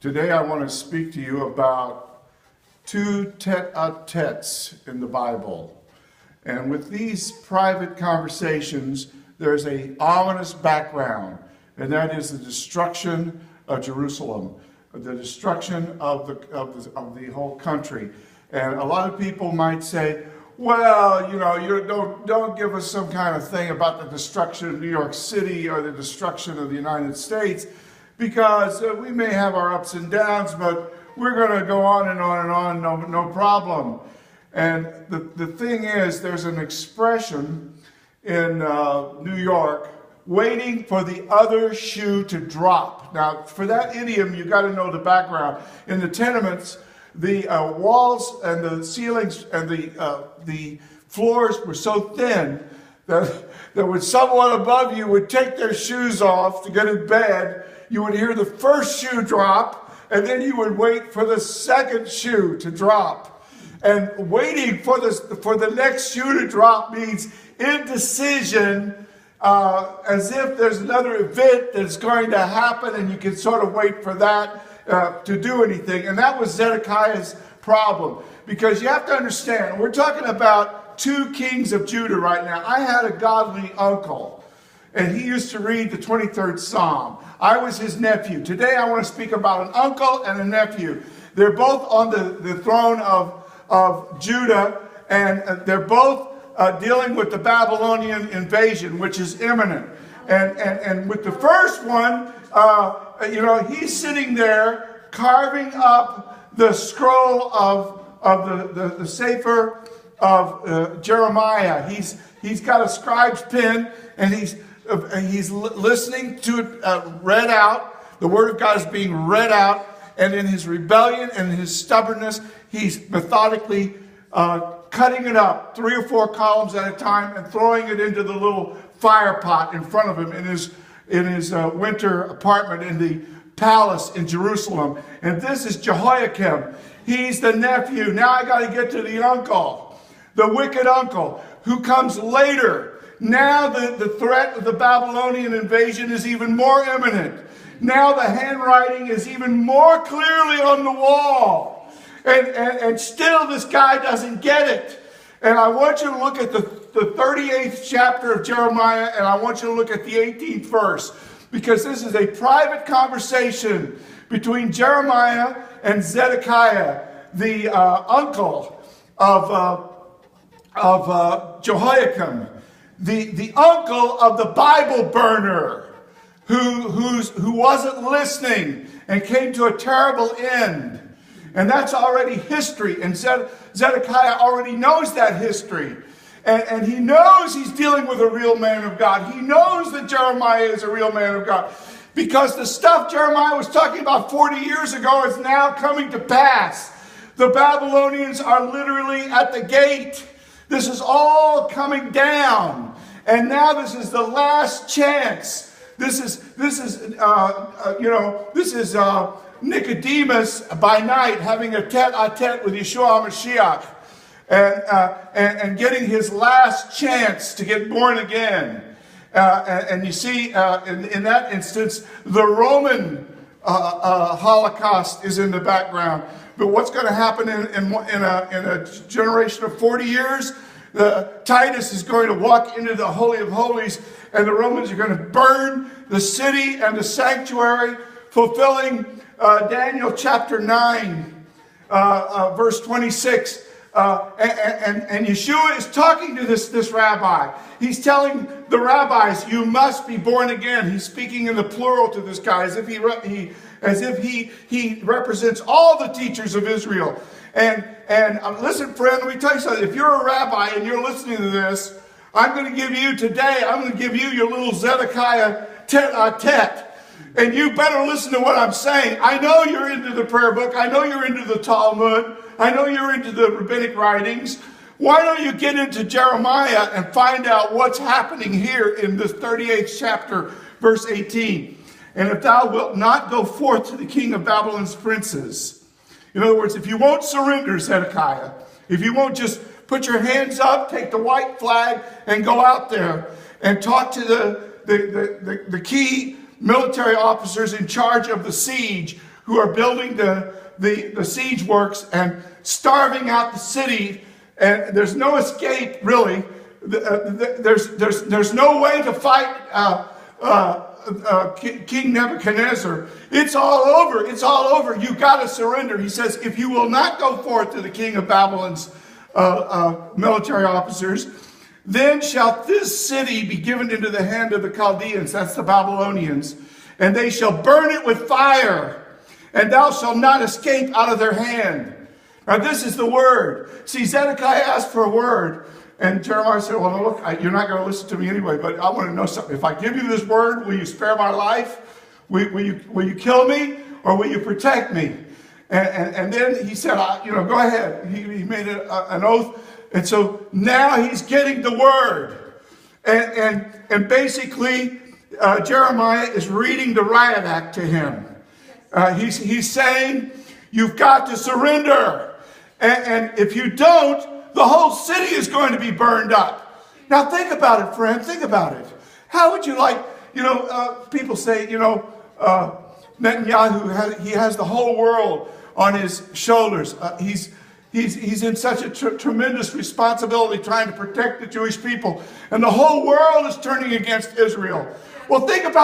Today I want to speak to you about two tete-a-tetes in the Bible. And with these private conversations, there's an ominous background, and that is the destruction of Jerusalem, the destruction of the whole country. And a lot of people might say, well, don't give us some kind of thing about the destruction of New York City or the destruction of the United States, because we may have our ups and downs, but we're going to go on and on and on, no problem. And the thing is, there's an expression in New York, waiting for the other shoe to drop. Now, for that idiom, you got to know the background. In the tenements, the walls and the ceilings and the floors were so thin that when someone above you would take their shoes off to get in bed, you would hear the first shoe drop, and then you would wait for the second shoe to drop. And waiting for the next shoe to drop means indecision, as if there's another event that's going to happen, and you can sort of wait for that to do anything. And that was Zedekiah's problem, because you have to understand, we're talking about two kings of Judah right now. I had a godly uncle, and he used to read the 23rd Psalm. I was his nephew. Today I want to speak about an uncle and a nephew. They're both on the throne of Judah, and they're both dealing with the Babylonian invasion, which is imminent. And with the first one, he's sitting there carving up the scroll of the Sefer of Jeremiah. He's got a scribe's pen, and he's listening to it read out. The word of God is being read out, and in his rebellion and his stubbornness, he's methodically cutting it up 3 or 4 columns at a time and throwing it into the little fire pot in front of him in his winter apartment in the palace in Jerusalem. And this is Jehoiakim. He's the nephew. Now I got to get to the uncle, the wicked uncle, who comes later. Now the threat of the Babylonian invasion is even more imminent. Now the handwriting is even more clearly on the wall. And still this guy doesn't get it. And I want you to look at the 38th chapter of Jeremiah, and I want you to look at the 18th verse, because this is a private conversation between Jeremiah and Zedekiah, the uncle of Jehoiakim, the uncle of the Bible burner, who wasn't listening and came to a terrible end. And that's already history. And Zedekiah already knows that history. And he knows he's dealing with a real man of God. He knows that Jeremiah is a real man of God. Because the stuff Jeremiah was talking about 40 years ago is now coming to pass. The Babylonians are literally at the gate. This is all coming down. And now this is the last chance. This is Nicodemus by night having a tete-a-tete with Yeshua Mashiach and getting his last chance to get born again. And you see, in that instance, the Roman Holocaust is in the background. But what's going to happen in a generation of 40 years? Titus is going to walk into the Holy of Holies, and the Romans are going to burn the city and the sanctuary, fulfilling Daniel chapter 9, verse 26. And Yeshua is talking to this rabbi. He's telling the rabbis, you must be born again. He's speaking in the plural to this guy, as if he represents all the teachers of Israel. And listen, friend, let me tell you something. If you're a rabbi and you're listening to this, I'm going to give you your little Zedekiah tete-a-tete. And you better listen to what I'm saying. I know you're into the prayer book. I know you're into the Talmud. I know you're into the rabbinic writings. Why don't you get into Jeremiah and find out what's happening here in this 38th chapter, verse 18. And if thou wilt not go forth to the king of Babylon's princes. In other words, if you won't surrender, Zedekiah, if you won't just put your hands up, take the white flag, and go out there and talk to the key military officers in charge of the siege, who are building the siege works and starving out the city, and there's no escape really. There's no way to fight King Nebuchadnezzar. It's all over. It's all over. You got to surrender. He says, if you will not go forth to the king of Babylon's military officers, then shall this city be given into the hand of the Chaldeans, that's the Babylonians, and they shall burn it with fire, and thou shalt not escape out of their hand. Now this is the word. See, Zedekiah asked for a word, and Jeremiah said, well, look, you're not going to listen to me anyway, but I want to know something. If I give you this word, will you spare my life? Will you kill me, or will you protect me? And then he said, go ahead. He made an oath. And so now he's getting the word. And basically, Jeremiah is reading the riot act to him. He's saying, you've got to surrender. And if you don't, the whole city is going to be burned up. Now think about it, friend. Think about it. How would you like, people say, Netanyahu, he has the whole world on his shoulders. He's in such a tremendous responsibility trying to protect the Jewish people. And the whole world is turning against Israel. Well, think about